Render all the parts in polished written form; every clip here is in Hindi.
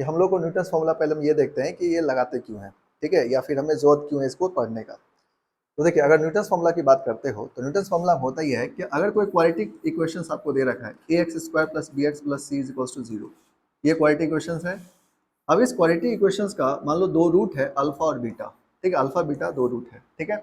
कि हम लोग को न्यूटन्स फॉर्मूला पहले हम ये देखते हैं कि ये लगाते क्यों हैं, ठीक है, या फिर हमें जरूरत क्यों है इसको पढ़ने का। तो देखिए, अगर न्यूटन्स फॉर्मूला की बात करते हो तो न्यूटन्स फॉर्मूला होता ही है कि अगर कोई क्वाड्रेटिक इक्वेशंस आपको दे रखा है a x square plus b x plus c is equals to zero, ये क्वाड्रेटिक इक्वेशंस है। अब इस क्वाड्रेटिक इक्वेशंस का मान लो दो रूट है अल्फा और बीटा, ठीक है, अल्फा बीटा दो रूट है, ठीक है।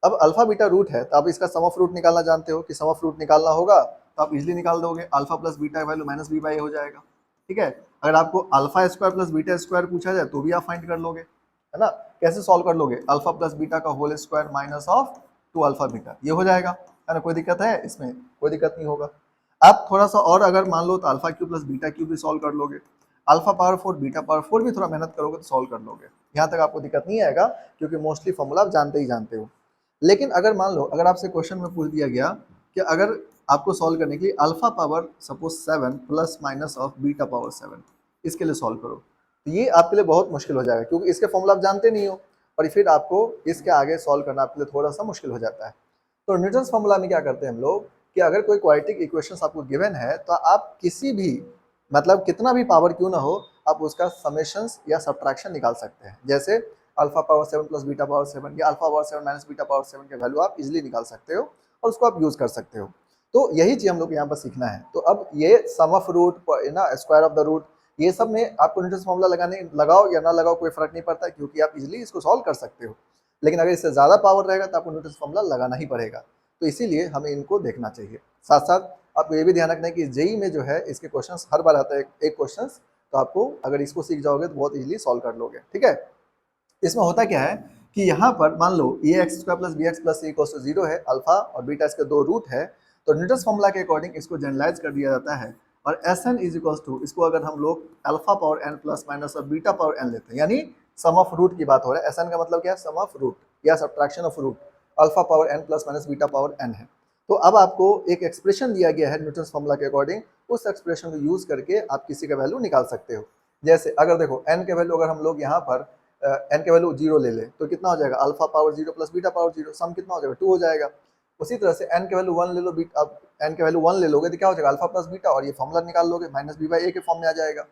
अब अल्फा बीटा रूट है तो आप इसका सम ऑफ रूट निकालना जानते हो कि सम ऑफ रूट निकालना होगा तो आप इजीली निकाल दोगे, alpha plus beta value minus B by हो जाएगा, ठीक है। अगर आपको alpha square plus beta square पूछा जाए तो भी आप फाइंड कर लोगे, है ना। कैसे सॉल्व कर लोगे, अल्फा प्लस बीटा का whole square minus of two alpha beta, ये हो जाएगा, है ना। कोई दिक्कत है इसमें, कोई दिक्कत नहीं होगा। आप थोड़ा सा और अगर मान लो तो alpha cube plus beta cube भी सॉल्व कर लोगे, अल्फा पावर 4 बीटा पावर 4 भी थोड़ा मेहनत करोगे तो सॉल्व कर लोगे, यहाँ तक आपको दिक्कत नहीं आएगा क्योंकि मोस्टली फॉर्मूला आप जानते ही जानते हो। लेकिन अगर मान लो अगर आपसे क्वेश्चन में पूछ दिया गया कि अगर आपको सॉल्व करने के लिए alpha power suppose 7 plus minus of beta power 7 इसके लिए सॉल्व करो, तो ये आपके लिए बहुत मुश्किल हो जाएगा क्योंकि इसके फॉर्मूला आप जानते नहीं हो और फिर आपको इसके आगे सॉल्व करना आपके लिए थोड़ा सा मुश्किल हो जाता है। तो न्यूटन्स फॉर्मूला में क्या करते हैं हम लोग कि अगर कोई क्वाड्रेटिक इक्वेशंस आपको गिवन है तो आप किसी भी मतलब कितना भी पावर क्यों ना हो आप उसका समेशंस या सब्ट्रैक्शन निकाल सकते हैं। जैसे alpha power 7 plus beta power 7 या alpha power 7 minus beta power 7 के वैल्यू आप इजीली निकाल सकते हो और उसको आप यूज कर सकते हो। तो यही चीज हम लोग यहाँ पर सीखना है। तो अब ये सम ऑफ रूट ना स्क्वायर ऑफ द रूट ये सब में आपको न्यूटन्स फॉर्मूला लगाने लगाओ या ना लगाओ कोई फर्क नहीं पड़ता क्योंकि आप इजीली इसको सॉल्व कर सकते हो। लेकिन अगर इससे ज्यादा पावर रहेगा तो आपको न्यूटन्स फॉर्मूला लगाना ही पड़ेगा। तो इसीलिए हमें इनको देखना चाहिए। साथ साथ आपको ये भी ध्यान रखना है कि जेई में जो है इसके क्वेश्चंस हर बार आता है एक क्वेश्चन, तो आपको अगर इसको सीख जाओगे तो बहुत इजीली सॉल्व कर लोगे, ठीक है। इसमें होता क्या है कि यहाँ पर मान लो a x square plus b x plus c equals to zero है, अल्फा और बीटा इसके दो रूट है, तो न्यूटन्स फॉर्मूला के अकॉर्डिंग इसको जनरलाइज कर दिया जाता है और s N is equals to इसको अगर हम लोग alpha power N plus minus और बीटा पावर एन लेते हैं यानी सम ऑफ रूट की बात हो रहा है। एस एन का मतलब क्या है, सम ऑफ रूट या subtraction of root, alpha power N plus minus beta power N है। तो अब आपको एक एक्सप्रेशन दिया गया है न्यूटन्स फॉर्मूला के अकॉर्डिंग, उस एक्सप्रेशन को यूज करके आप किसी का वैल्यू निकाल सकते हो। जैसे अगर देखो एन के वैल्यू अगर हम लोग यहाँ पर एन के वैल्यू जीरो ले ले तो कितना हो जाएगा, alpha power zero plus beta power zero, sum कितना हो जाएगा, 2 हो जाएगा। उसी तरह से एन के वैल्यू 1 ले लो, अब एन के वैल्यू 1 ले लोगे तो क्या हो जाएगा, अल्फा प्लस बीटा और ये फॉर्मूला निकाल लोगे माइनस बी बाई ए के फॉर्म में आ जाएगा।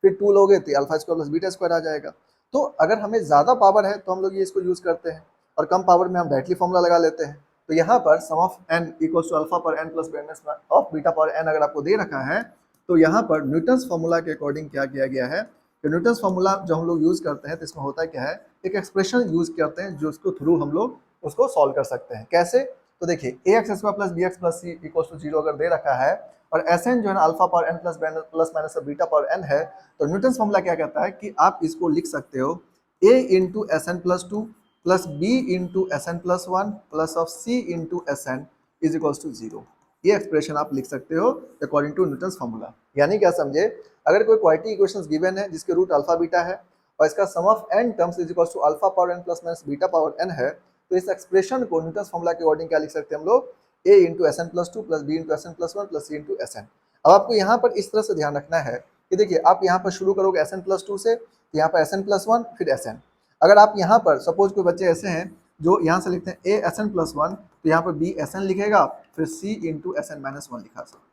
फिर 2 लोगे तो alpha square plus beta square आ जाएगा। तो अगर हमें ज्यादा पावर है तो हम लोग ये इसको यूज करते हैं और कम पावर में हम डायरेक्टली फॉर्मूला लगा लेते हैं। तो यहाँ पर sum of N equals to alpha पर n plus minus of beta पर एन अगर आपको दे रखा है तो यहाँ पर न्यूटन्स फॉर्मूला के अकॉर्डिंग क्या किया गया है कि न्यूटन्स फॉर्मूला जो हम लोग यूज करते हैं तो इसमें होता है क्या है, एक एक्सप्रेशन यूज करते हैं जो उसको थ्रू हम लोग उसको सॉल्व कर सकते हैं। कैसे, तो देखिए a x square plus b x plus c equals to zero अगर दे रखा है और एस एन जो है ना alpha power N plus minus beta power N है, तो न्यूटन्स फॉर्मूला क्या कहता है कि आप इसको लिख सकते हो a into S N plus two plus b into S N plus one plus of c into S N is equals to zero. ये एक्सप्रेशन आप लिख सकते हो अकॉर्डिंग टू न्यूटन्स फॉर्मूला। यानी क्या समझे, अगर कोई क्वाड्रेटिक इक्वेशंस गिवन है जिसके रूट अल्फा बीटा है और इसका sum of n terms is equals to alpha power N plus minus beta power N है, तो इस एक्सप्रेशन को न्यूटन्स फॉर्मूला के अकॉर्डिंग क्या लिख सकते हैं हम लोग, a into S N plus two plus b into S N plus one plus c into S n. अब आपको यहाँ पर इस तरह से ध्यान रखना है कि देखिए आप यहाँ पर शुरू करोगे एस एन प्लस टू से, तो यहाँ पर एस एन प्लस वन फिर एस एन। अगर आप यहाँ पर सपोज कोई बच्चे ऐसे हैं जो यहाँ से लिखते हैं a s N plus one, तो यहाँ पर बी एस एन लिखेगा फिर c into S n minus one लिखा सकता,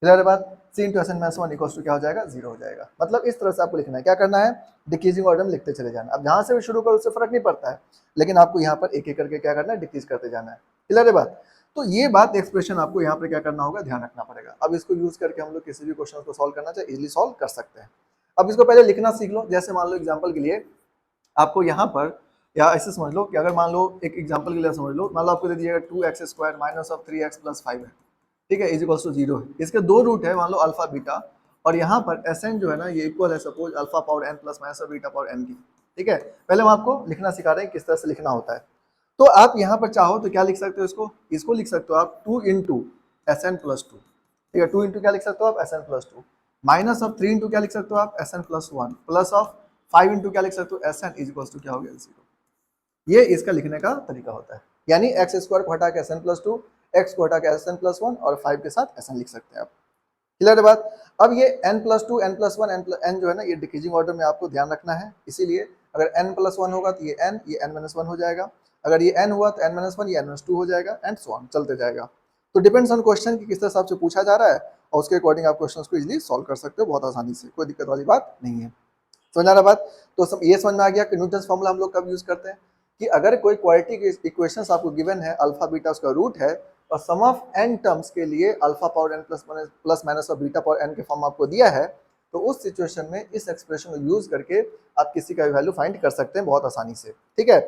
क्लियर बात। C into S n minus one equals to क्या हो जाएगा, जीरो हो जाएगा। मतलब इस तरह से आपको लिखना है, क्या करना है, डिक्रीजिंग ऑर्डर में लिखते चले जाना। अब जहाँ से भी शुरू करो उससे फर्क नहीं पड़ता है, लेकिन आपको यहाँ पर एक एक करके क्या करना है, डिक्रीज करते जाना है, क्लियर है बात। तो ये बात एक्सप्रेशन आपको यहाँ पर क्या करना होगा, ध्यान रखना पड़ेगा। अब इसको यूज करके हम लोग किसी भी क्वेश्चन को सॉल्व करना चाहिए, इजिली सॉल्व कर सकते हैं। अब इसको पहले लिखना सीख लो। जैसे मान लो एग्जाम्पल के लिए आपको यहाँ पर या ऐसे समझ लो कि अगर मान लो एक एग्जांपल के लिए समझ लो, मान लो आपको दे दिया गया 2x square minus of 3x plus 5 है, ठीक है, इज इक्वल्स टू जीरो है। इसके दो रूट है मान लो अल्फा बीटा और यहाँ पर एस एन जो है ना ये इक्वल है suppose alpha power N plus minus beta power N की, ठीक है। पहले हम आपको लिखना सिखा रहे हैं किस तरह से लिखना होता है। तो आप यहाँ पर चाहो तो क्या लिख सकते हो, इसको लिख सकते हो आप 2 into S N plus two, ठीक है, 2 इंटू क्या लिख सकते हो आप, S N plus two minus of 3 into क्या लिख सकते हो आप, S N plus one plus of 5 into क्या लिख सकते हो, S N is equals to क्या हो गया, जीरो। ये इसका लिखने का तरीका होता है। यानी एक्स स्क्वायर को हटा के S N plus two, X को हटा के एस एन प्लस वन और 5 के साथ एस एन लिख सकते हैं आप, क्लियर है बात। अब ये n plus two N plus one N जो है ना ये डिक्रीजिंग ऑर्डर में आपको ध्यान रखना है, इसीलिए अगर n प्लस वन होगा तो ये n माइनस वन हो जाएगा, अगर ये n हुआ तो n माइनस वन ये n माइनस टू हो जाएगा एंड सो ऑन चलते जाएगा। तो डिपेंड्स ऑन क्वेश्चन कि किस हिसाब से पूछा जा रहा है और उसके अकॉर्डिंग आप क्वेश्चन को इजीली सॉल्व कर सकते हो बहुत आसानी से, कोई दिक्कत वाली बात नहीं है। समझ आ रहा बात? तो ये समझ में आ गया कि न्यूटन्स फॉर्मूला हम लोग कब यूज करते हैं कि अगर कोई क्वाड्रेटिक इक्वेशंस आपको गिवन है, अल्फा बीटा उसका रूट है और सम ऑफ n टर्म्स के लिए alpha power n plus minus और बीटा पावर n के फॉर्म आपको दिया है, तो उस सिचुएशन में इस एक्सप्रेशन को यूज करके आप किसी का भी वैल्यू फाइंड कर सकते हैं बहुत आसानी से। ठीक है,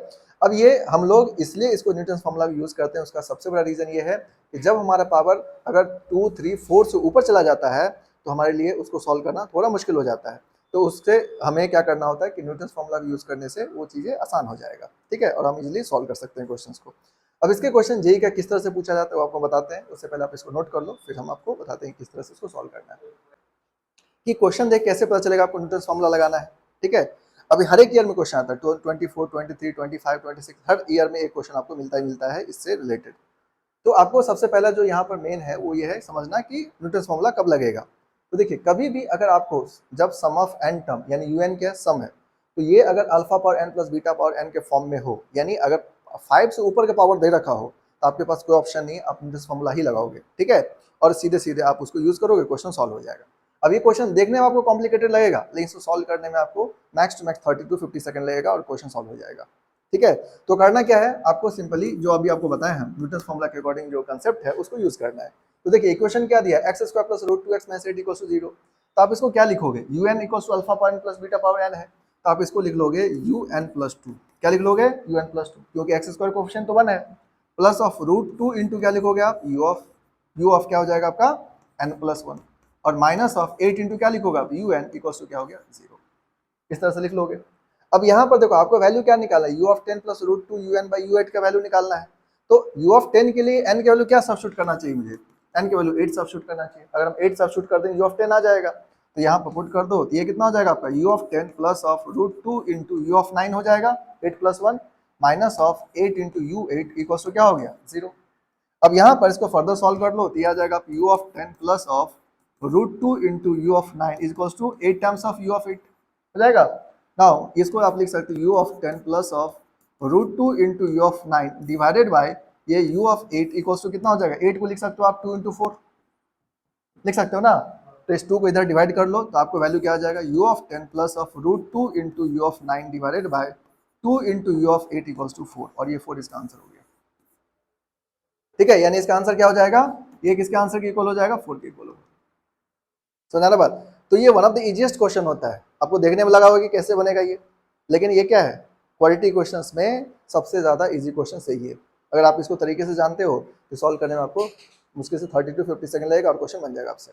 अब ये हम लोग इसलिए इसको न्यूटन्स फॉर्मूला यूज करते हैं, उसका सबसे बड़ा रीजन ये है कि जब हमारा पावर अगर 2, 3, 4 से ऊपर चला जाता है तो हमारे लिए उसको सॉल्व करना थोड़ा मुश्किल हो जाता है, तो उससे हमें क्या करना होता है कि न्यूटन्स फॉर्मूला यूज करने से वो चीज़ें आसान हो जाएगा। ठीक है, और हम इजीली सॉल्व कर सकते हैं क्वेश्चंस को। अब इसके क्वेश्चन जेई का किस तरह से पूछा जाता है वो आपको बताते हैं, उससे पहले आप इसको नोट कर लो, फिर हम आपको बताते हैं किस तरह से इसको सॉल्व करना है। कि क्वेश्चन देख कैसे पता चलेगा आपको न्यूटन्स फॉर्मूला लगाना है। ठीक है, अभी हर एक ईयर में क्वेश्चन आता है, 24, 23, 25, 26, हर ईयर में एक क्वेश्चन आपको मिलता है इससे रिलेटेड। तो आपको सबसे पहला जो यहाँ पर मेन है वो ये है समझना कि न्यूटन्स फॉर्मूला कब लगेगा। तो देखिए, कभी भी अगर आपको जब सम ऑफ n टर्म यानी un क्या सम है, तो ये अगर alpha power n plus beta power n के फॉर्म में हो, यानी अगर 5 से ऊपर का पावर दे रखा हो, तो आपके पास कोई ऑप्शन नहीं, आप न्यूटन्स फॉर्मूला ही लगाओगे। ठीक है, और सीधे सीधे आप उसको यूज करोगे, क्वेश्चन सॉल्व हो जाएगा। अब ये क्वेश्चन देखने में आपको कॉम्प्लिकेटेड लगेगा, लेकिन इसको सॉल्व करने में आपको max to max 30 to 50 second लगेगा और क्वेश्चन सॉल्व हो जाएगा। ठीक है, तो करना क्या है, आपको सिंपली जो अभी आपको बताया है न्यूटन्स फॉर्मूला के अकॉर्डिंग जो कंसेप्ट है उसको यूज करना है। तो देखिए, इक्वेशन क्या दिया है, X square plus root 2x minus 8 equals to 0। तो आप इसको क्या लिखोगे, un equals to alpha power n plus beta power n है, तो आप इसको लिख लोगे un प्लस 2। क्या लिख लोगे, un प्लस 2, क्योंकि एक्स स्क्वायर कोएफिशिएंट तो 1 है, प्लस ऑफ रूट 2 इंटू क्या लिखोगे आप, u ऑफ क्या हो जाएगा आपका n प्लस 1, और माइनस ऑफ 8 इंटू क्या लिखोगे आप, un इक्वल्स टू क्या हो गया 0। इस तरह से लिख लोगे। अब यहाँ पर देखो, आपको वैल्यू क्या निकालना है, u of 10 plus root 2 un by u8 का वैल्यू निकालना है। तो u ऑफ 10 के लिए n के वैल्यू क्या सब्स्टिट्यूट करना चाहिए मुझे, n के वैल्यू 8 सब्स्टिट्यूट करना चाहिए। अगर हम 8 सब्स्टिट्यूट कर दें u ऑफ 10 आ जाएगा, तो यहाँ पर पुट कर दो, तो ये कितना हो जाएगा आपका u of 10 plus of root 2 into u of 9 हो जाएगा 8 plus 1 minus of 8 into u8 equal to क्या हो गया 0। अब यहाँ पर इसको फर्दर सॉल्व कर लो, तो ये आ जाएगा u of 10 plus of root 2 into u of 9 equal to 8 times of u of 8 हो जाएगा। नाउ इसको आप लिख सकते हो u of 10 plus of root 2 into u of 9 divided by ये u ऑफ 8 इक्वल टू कितना हो जाएगा, 8 को लिख सकते हो आप 2 इंटू 4 लिख सकते हो ना। तो इस 2 को इधर डिवाइड कर लो, तो आपको वैल्यू क्या आ जाएगा, u of 10 plus of root 2 into u of 9 divided by 2 into u of 8 equal to 4, और ये 4 इसका आंसर हो गया। ठीक है, यानी इसका आंसर क्या हो जाएगा, ये किसके आंसर के इक्वल हो जाएगा, 4 के इक्वल हो। समझा ना बात? तो ये one of the easiest question होता है, आपको देखने में लगा होगा कि कैसे बनेगा ये, लेकिन ये क्या है, क्वालिटी क्वेश्चंस में सबसे ज़्यादा इजी क्वेश्चन यही है। अगर आप इसको तरीके से जानते हो तो सॉल्व करने में आपको मुश्किल से 30 to 50 सेकंड लगेगा और क्वेश्चन बन जाएगा आपसे।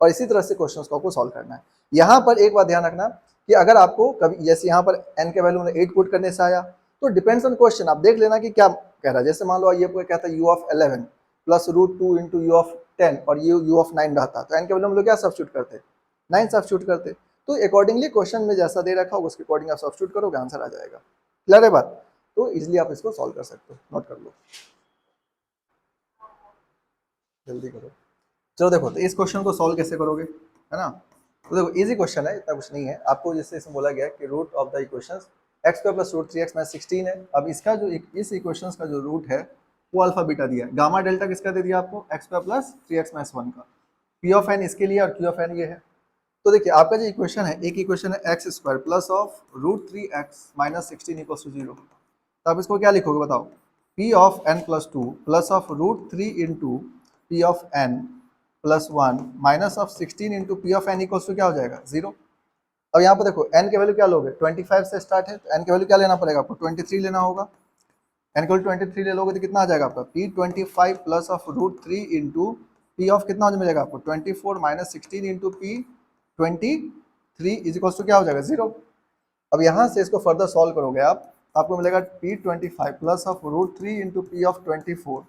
और इसी तरह से क्वेश्चंस को आपको सॉल्व करना है। यहाँ पर एक बात ध्यान रखना कि अगर आपको कभी जैसे यहाँ पर n के वैल्यू में 8 पुट करने से आया, तो डिपेंड्स ऑन क्वेश्चन, आप देख लेना कि क्या कह रहा है। जैसे मान लो ये कहता है u of 11 plus root 2 into U of 10 और ये u ऑफ 9 रहता, तो n के वैल्यू हम लोग क्या सब्स्टिट्यूट करते, 9 सब्स्टिट्यूट करते। तो अकॉर्डिंगली क्वेश्चन में जैसा दे रखा होगा उसके अकॉर्डिंग आप सब्स्टिट्यूट करोगे, आंसर आ जाएगा। क्लियर है बात? तो इजीली आप इसको सॉल्व कर सकते हो, नोट कर लो, जल्दी करो। चलो देखो, तो इस क्वेश्चन को सॉल्व कैसे करोगे, है ना। तो देखो इजी क्वेश्चन है, इतना कुछ नहीं है। आपको जैसे इसमें बोला गया कि root of the equations X square plus root 3x minus 16 है। अब इसका जो इस इक्वेशंस का जो रूट है वो अल्फा बीटा दिया है, गामा डेल्टा किसका दे दिया आपको, x square plus 3x minus 1 का, पी ऑफ एन इसके लिए और क्यू ऑफ एन ये है। तो देखिए आपका जो इक्वेशन है, एक इक्वेशन है X square plus of root 3x minus 16 equals to 0। तो आप इसको क्या लिखोगे बताओ, P of N plus 2 plus of root 3 into P of N plus 1 minus of 16 into P of N equals to क्या हो जाएगा 0। अब यहाँ पर देखो n के वैल्यू क्या लोगे, 25 से स्टार्ट है, तो n के वैल्यू क्या लेना पड़ेगा आपको, 23 लेना होगा। n के वैल्यू 23 ले लोगे तो कितना आ जाएगा आपका, p 25 plus of root 3 into P of कितना हो मिलेगा आपको 24 minus 16 into P 23 is equals to क्या हो जाएगा 0। अब यहाँ से इसको फर्दर सॉल्व करोगे आप, आपको मिलेगा p 25 plus of root 3 into P of 24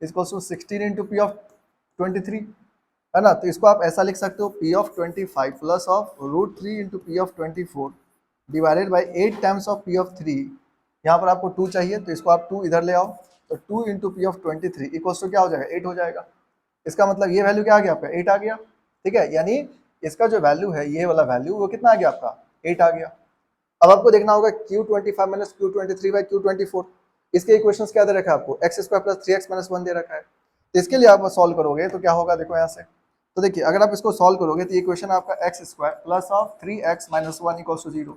is equals to 16 into P of 23, है ना। तो इसको आप ऐसा लिख सकते हो, p of 25 plus of root 3 into P of 24 divided by 8 times of P of 3। यहाँ पर आपको 2 चाहिए तो इसको आप 2 इधर ले आओ, तो 2 into P of 23 equals to क्या हो जाएगा 8 हो जाएगा। इसका मतलब ये वैल्यू क्या आ गया आपका 8 आ गया। ठीक है, यानी इसका जो वैल्यू है ये वाला वैल्यू वो कितना आ गया आपका 8 आ गया। अब आपको देखना होगा Q25 minus Q23 by Q24, इसके इक्वेशंस क्या दे रखा है आपको, x square plus 3x minus 1 दे रखा है। तो इसके लिए आप सॉल्व करोगे तो क्या होगा, देखो यहाँ से तो देखिए अगर आप इसको सॉल्व करोगे तो ये क्वेश्चन आपका X square plus of 3x minus 1 equals to 0।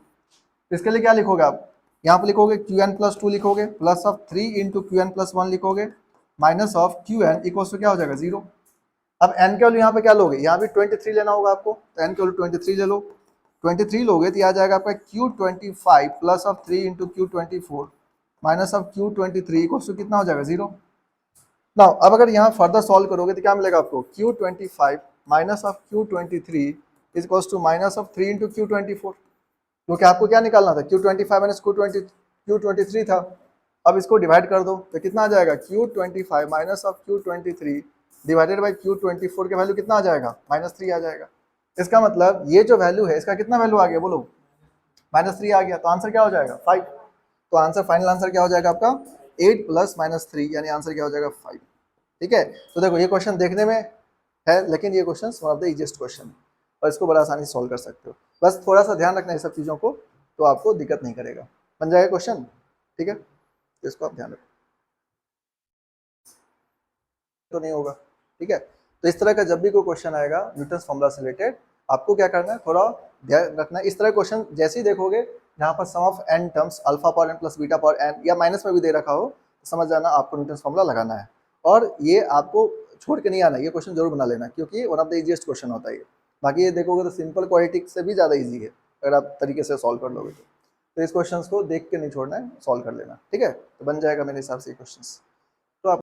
इसके लिए क्या लिखोगे आप, यहाँ पे लिखोगे qn प्लस 2 लिखोगे, plus of 3 into qn plus 1 लिखोगे, minus of qn equals to क्या हो जाएगा 0। अब n के वैल्यू यहाँ पे क्या लोगे, यहाँ भी 23 लेना होगा आपको, तो n के वैल्यू 23 ले लो। 23 लोगे तो आ जाएगा आपका Q25 plus of 3 into Q24 minus of Q23 equals to कितना हो जाएगा 0। नाउ अब अगर यहाँ फर्दर सॉल्व करोगे तो क्या मिलेगा आपको, Q25 minus of Q23 is equals to minus of 3 into Q24, क्योंकि आपको क्या निकालना था, Q25 माइनस Q23 था। अब इसको डिवाइड कर दो तो कितना आ जाएगा, Q25 minus of Q23 divided by Q24 के वैल्यू कितना आ जाएगा, -3 आ जाएगा। इसका मतलब ये जो वैल्यू है इसका कितना वैल्यू आ गया बोलो, -3 आ गया। तो आंसर क्या हो जाएगा 5। तो आंसर, फाइनल आंसर क्या हो जाएगा आपका 8 प्लस -3, यानी आंसर क्या हो जाएगा 5। ठीक है, तो देखो ये क्वेश्चन देखने में है, लेकिन ये question one of the easiest question है और इसको बड़ा आसानी से सॉल्व कर सकते हो। बस थोड़ा सा ध्यान रखना ये सब चीज़ों को, तो आपको दिक्कत नहीं करेगा, बन जाएगा क्वेश्चन। ठीक है, तो इसको आप ध्यान रखो तो नहीं होगा। ठीक है, तो इस तरह का जब भी कोई क्वेश्चन आएगा न्यूटन्स फॉर्मूला से रिलेटेड, आपको क्या करना है, थोड़ा ध्यान रखना है। इस तरह क्वेश्चन जैसे ही देखोगे जहाँ पर sum of n terms alpha power n plus beta power n या माइनस में भी दे रखा हो, तो समझ जाना आपको न्यूटन्स फॉर्मूला लगाना है। और ये आपको छोड़ के नहीं आना, ये क्वेश्चन जरूर बना लेना, क्योंकि one of the easiest question होता है ये। बाकी ये देखोगे तो सिंपल क्वाड्रेटिक से भी ज़्यादा ईजी है अगर आप तरीके से सॉल्व कर लोगे तो इस क्वेश्चन को देख के नहीं छोड़ना है, सॉल्व कर लेना। ठीक है, तो बन जाएगा मेरे हिसाब से ये क्वेश्चन।